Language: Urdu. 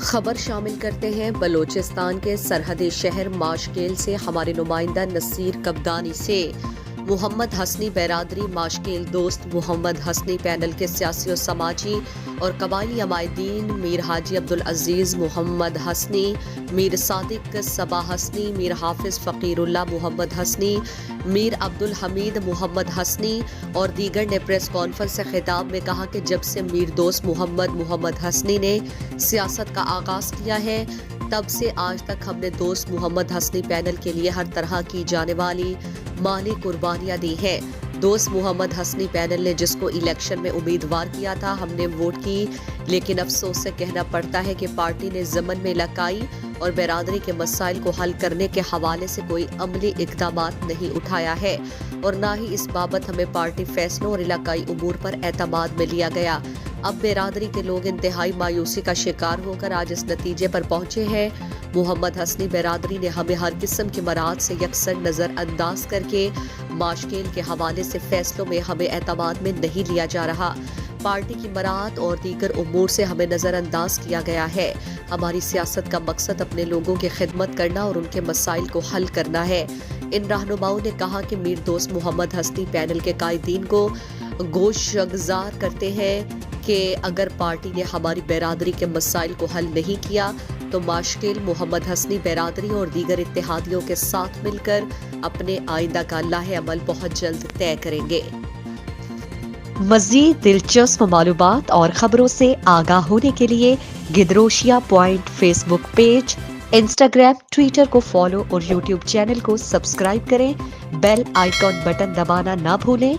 خبر شامل کرتے ہیں بلوچستان کے سرحدی شہر ماشکیل سے ہمارے نمائندہ نصیر کبدانی سے۔ محمد حسنی برادری ماشکیل دوست محمد حسنی پینل کے سیاسی و سماجی اور قبائلی عمائدین میر حاجی عبدالعزیز محمد حسنی، میر صادق صبا حسنی، میر حافظ فقیر اللہ محمد حسنی، میر عبدالحمید محمد حسنی اور دیگر نے پریس کانفرنس سے خطاب میں کہا کہ جب سے میر دوست محمد حسنی نے سیاست کا آغاز کیا ہے، تب سے آج تک ہم نے دوست محمد حسنی پینل کے لیے ہر طرح کی جانے والی مالی قربانیاں دی ہیں۔ دوست محمد حسنی پینل نے جس کو الیکشن میں امیدوار کیا تھا، ہم نے ووٹ کی، لیکن افسوس سے کہنا پڑتا ہے کہ پارٹی نے ضمن میں علاقائی اور برادری کے مسائل کو حل کرنے کے حوالے سے کوئی عملی اقدامات نہیں اٹھایا ہے، اور نہ ہی اس بابت ہمیں پارٹی فیصلوں اور علاقائی امور پر اعتماد میں لیا گیا۔ اب برادری کے لوگ انتہائی مایوسی کا شکار ہو کر آج اس نتیجے پر پہنچے ہیں۔ محمد حسنی برادری نے ہمیں ہر قسم کی مراعات سے یکسر نظر انداز کر کے ماشکیل کے حوالے سے فیصلوں میں ہمیں اعتماد میں نہیں لیا جا رہا۔ پارٹی کی مراعات اور دیگر امور سے ہمیں نظر انداز کیا گیا ہے۔ ہماری سیاست کا مقصد اپنے لوگوں کی خدمت کرنا اور ان کے مسائل کو حل کرنا ہے۔ ان رہنماؤں نے کہا کہ میر دوست محمد حسنی پینل کے قائدین کو گوشگزار کرتے ہیں کہ اگر پارٹی نے ہماری برادری کے مسائل کو حل نہیں کیا تو ماشکیل محمد حسنی برادری اور دیگر اتحادیوں کے ساتھ مل کر اپنے آئندہ کا لاہ عمل بہت جلد طے کریں گے۔ مزید دلچسپ معلومات اور خبروں سے آگاہ ہونے کے لیے Gedrosia point Facebook page, Instagram, Twitter کو فالو اور یوٹیوب چینل کو سبسکرائب کریں۔ بیل آئیکن بٹن دبانا نہ بھولیں